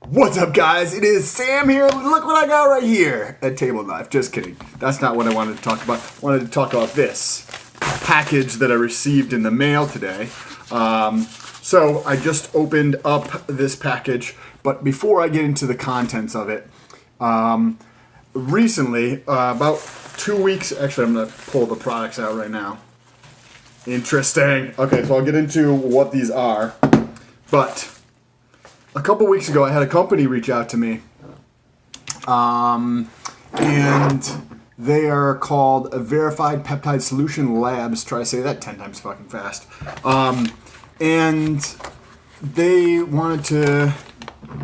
What's up, guys? It is Sam here. Look what I got right here. A table knife. Just kidding. That's not what I wanted to talk about. I wanted to talk about this package that I received in the mail today. So I just opened up this package, but before I get into the contents of it, recently, about 2 weeks, actually I'm going to pull the products out right now. Interesting. Okay, so I'll get into what these are, but a couple weeks ago, I had a company reach out to me, and they are called Verified Peptide Solution Labs. Try to say that 10 times fucking fast. And they wanted to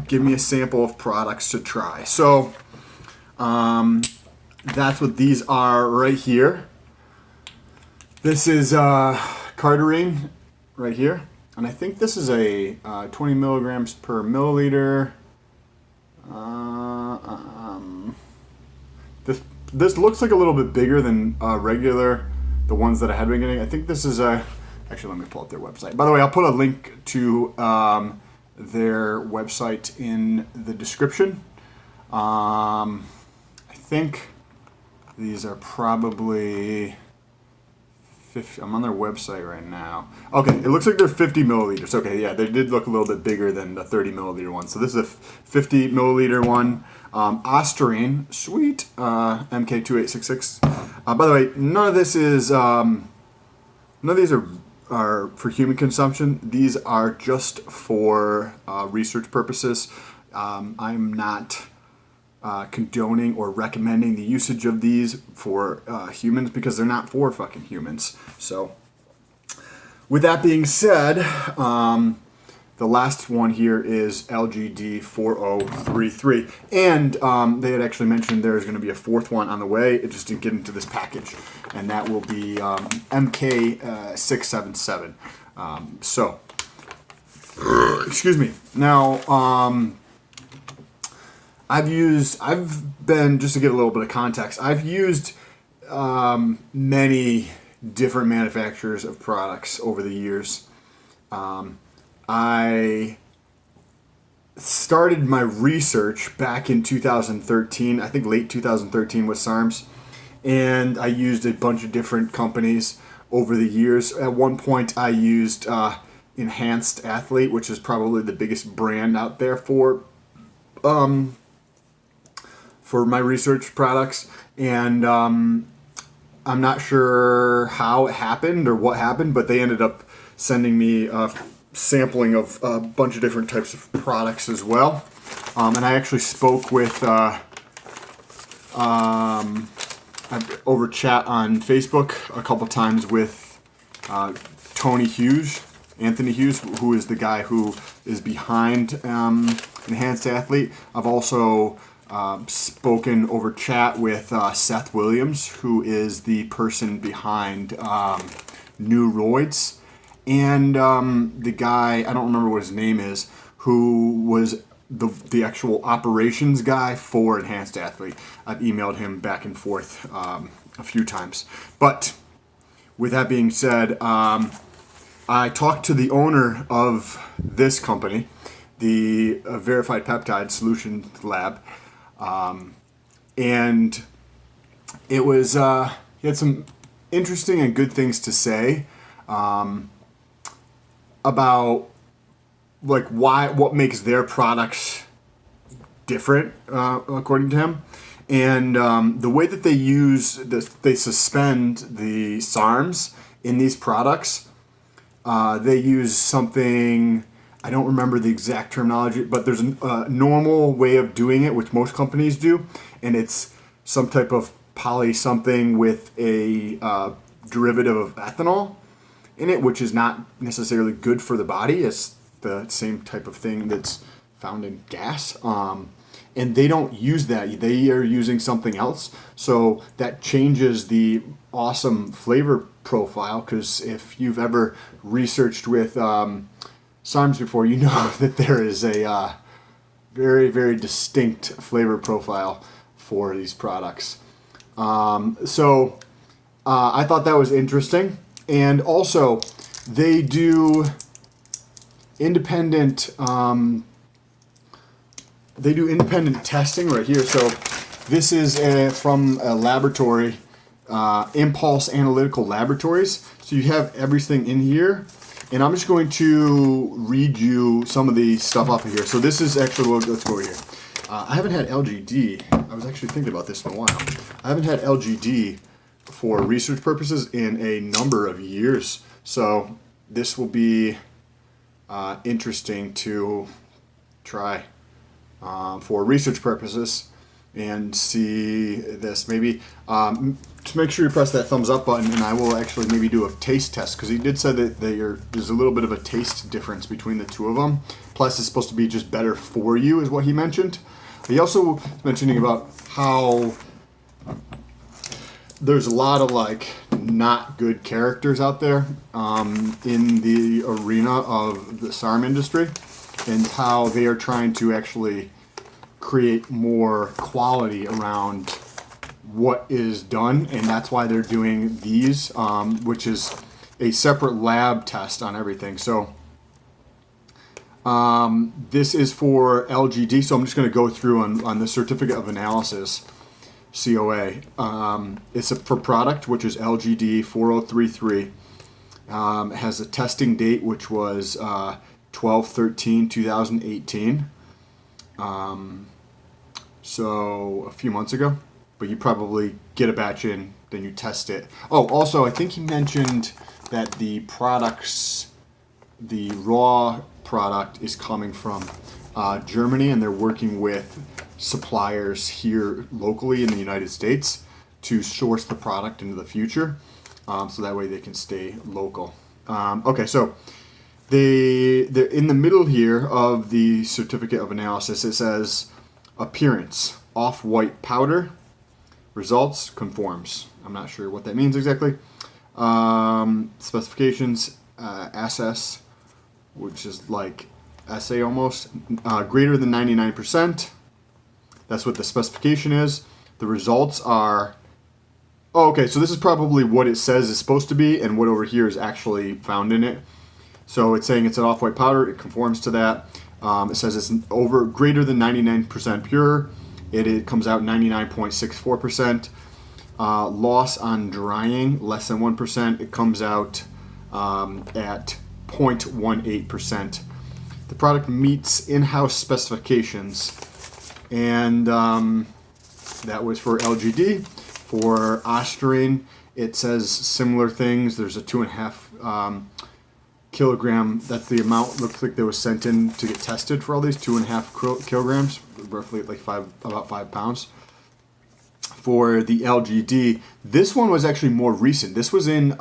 give me a sample of products to try. So that's what these are right here. This is cardarine right here. And I think this is a 20 milligrams per milliliter. This looks like a little bit bigger than regular, the ones that I had been getting. I think this is a, actually let me pull up their website. By the way, I'll put a link to their website in the description. I think these are probably... I'm on their website right now. Okay, it looks like they're 50 milliliters. Okay, yeah, they did look a little bit bigger than the 30 milliliter one. So this is a 50 milliliter one. Ostarine, sweet, mk-2866. By the way, none of this is, none of these are for human consumption. These are just for research purposes. I'm not condoning or recommending the usage of these for humans because they're not for fucking humans. So, with that being said, the last one here is lgd-4033, and they had actually mentioned there's going to be a fourth one on the way. It just didn't get into this package, and that will be mk-677. So, excuse me. Now, I've been, just to give a little bit of context, I've used many different manufacturers of products over the years. I started my research back in 2013, I think late 2013 with SARMs, and I used a bunch of different companies over the years. At one point I used Enhanced Athlete, which is probably the biggest brand out there for my research products, and I'm not sure how it happened or what happened, but they ended up sending me a sampling of a bunch of different types of products as well. And I actually spoke with over chat on Facebook a couple times with Anthony Hughes, who is the guy who is behind Enhanced Athlete. I've also spoken over chat with Seth Williams, who is the person behind New Roids, and the guy, I don't remember what his name is, who was the actual operations guy for Enhanced Athlete. I've emailed him back and forth a few times. But with that being said, I talked to the owner of this company, the Verified Peptide Solution Lab, and it was, he had some interesting and good things to say about like what makes their products different, according to him, and the way that they use this, they suspend the SARMs in these products. They use something, I don't remember the exact terminology, but there's a normal way of doing it, which most companies do, and it's some type of poly something with a derivative of ethanol in it, which is not necessarily good for the body. It's the same type of thing that's found in gas. And they don't use that. They are using something else. So that changes the awesome flavor profile, because if you've ever researched with SARMs before, you know that there is a very, very distinct flavor profile for these products. So I thought that was interesting. And also, they do independent they do independent testing right here. So this is from a laboratory, Impulse Analytical Laboratories. So you have everything in here. And I'm just going to read you some of the stuff off of here. So this is actually, well, let's go here. I haven't had LGD. I was actually thinking about this in a while. I haven't had LGD for research purposes in a number of years. So this will be interesting to try for research purposes and see this. Maybe to make sure you press that thumbs up button, and I will actually maybe do a taste test, because he did say that there's a little bit of a taste difference between the two of them. Plus, it's supposed to be just better for you, is what he mentioned. He also was mentioning about how there's a lot of like not good characters out there in the arena of the SARM industry, and how they are trying to actually create more quality around what is done, and that's why they're doing these, which is a separate lab test on everything. So this is for LGD, so I'm just going to go through on the Certificate of Analysis, COA. It's for product, which is lgd-4033. Has a testing date, which was 12/13/2018. So a few months ago, but you probably get a batch in, then you test it. Oh, also, I think he mentioned that the products, the raw product is coming from Germany, and they're working with suppliers here locally in the United States to source the product into the future, so that way they can stay local. Okay, so they're in the middle here of the Certificate of Analysis. It says appearance, off-white powder, results, conforms. I'm not sure what that means exactly. Specifications, SS, which is like essay almost, greater than 99%. That's what the specification is. The results are, oh, okay, so this is probably what it says is supposed to be, and what over here is actually found in it. So it's saying it's an off-white powder, it conforms to that. It says it's greater than 99% pure. It comes out 99.64%. Loss on drying, less than 1%. It comes out at 0.18%. The product meets in-house specifications, and that was for LGD. For Osterine, it says similar things. There's a 2.5 kilogram. That's the amount. Looks like that was sent in to get tested for all these 2.5 kilograms, roughly like about 5 pounds. For the LGD, this one was actually more recent. This was in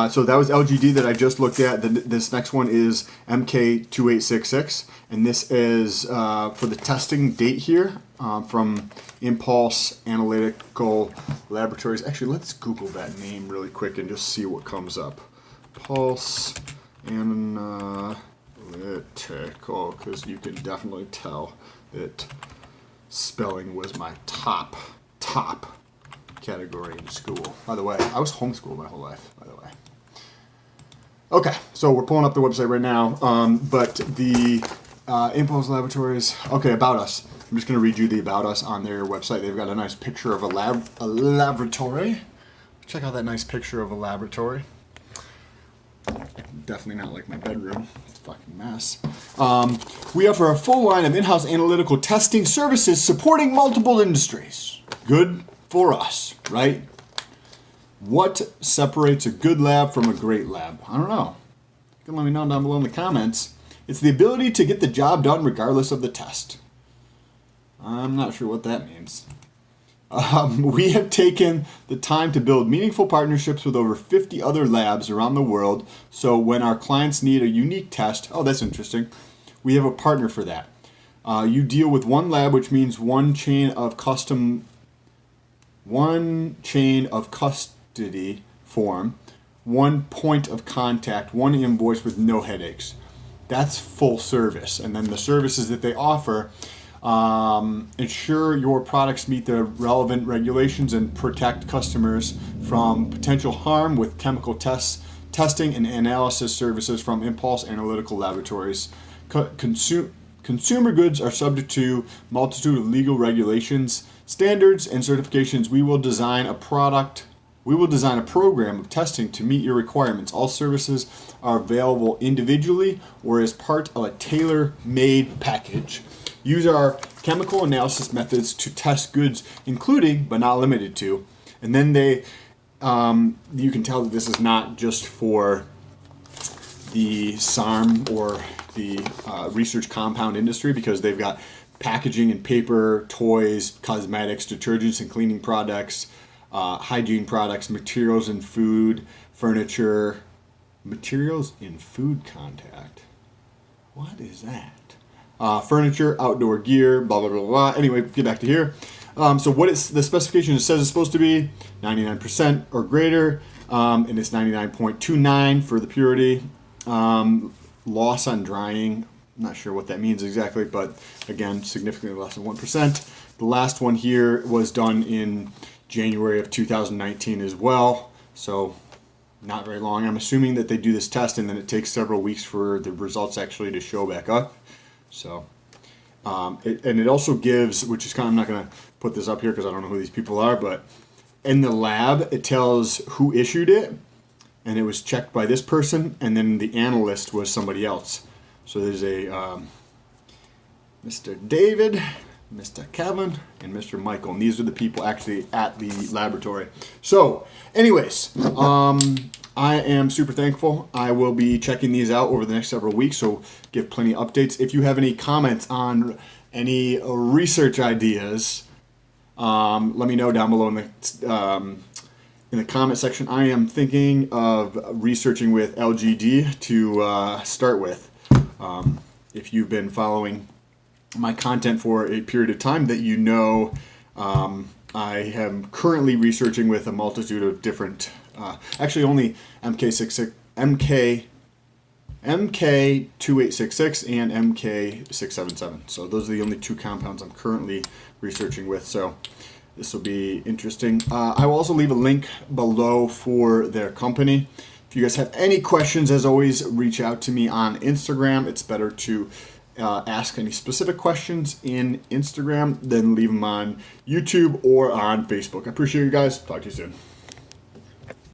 so that was LGD that I just looked at. This next one is mk-2866, and this is for the testing date here from Impulse Analytical Laboratories. Actually, let's Google that name really quick and just see what comes up. Pulse Analytical, because you can definitely tell that spelling was my top category in school. By the way, I was homeschooled my whole life, by the way. Okay, so we're pulling up the website right now, but the Impulse Laboratories, okay, About Us. I'm just going to read you the About Us on their website. They've got a nice picture of a laboratory. Check out that nice picture of a laboratory. Definitely not like my bedroom. It's a fucking mess. We offer a full line of in-house analytical testing services supporting multiple industries. Good for us, right? What separates a good lab from a great lab? I don't know. You can let me know down below in the comments. It's the ability to get the job done regardless of the test. I'm not sure what that means. We have taken the time to build meaningful partnerships with over 50 other labs around the world, so when our clients need a unique test, oh, that's interesting, we have a partner for that. You deal with one lab, which means one chain of custody form, one point of contact, one invoice with no headaches. That's full service. And then the services that they offer ensure your products meet the relevant regulations and protect customers from potential harm with chemical testing and analysis services from Impulse Analytical Laboratories. consumer goods are subject to multitude of legal regulations, standards, and certifications. We will design a program of testing to meet your requirements. All services are available individually or as part of a tailor-made package. Use our chemical analysis methods to test goods, including but not limited to. And then you can tell that this is not just for the SARM or the research compound industry, because they've got packaging and paper, toys, cosmetics, detergents and cleaning products, hygiene products, materials in food, furniture, materials in food contact. What is that? Furniture, outdoor gear, blah, blah, blah, blah. Anyway, get back to here. So what the specification says it's supposed to be 99% or greater, and it's 99.29 for the purity. Loss on drying, I'm not sure what that means exactly, but again, significantly less than 1%. The last one here was done in January of 2019 as well, so not very long. I'm assuming that they do this test and then it takes several weeks for the results actually to show back up. So, it also gives, which is kind of, I'm not going to put this up here because I don't know who these people are, but in the lab, it tells who issued it, and it was checked by this person, and then the analyst was somebody else. So there's a Mr. David, Mr. Kevin, and Mr. Michael, and these are the people actually at the laboratory. So, anyways, I am super thankful. I will be checking these out over the next several weeks, so give plenty of updates. If you have any comments on any research ideas, let me know down below in the comment section. I am thinking of researching with LGD to start with. If you've been following my content for a period of time, that you know I am currently researching with a multitude of different, actually only mk-2866 and mk-677. So those are the only two compounds I'm currently researching with. So this will be interesting. I will also leave a link below for their company. If you guys have any questions, as always, reach out to me on Instagram. It's better to ask any specific questions in Instagram than leave them on YouTube or on Facebook. I appreciate you guys. Talk to you soon.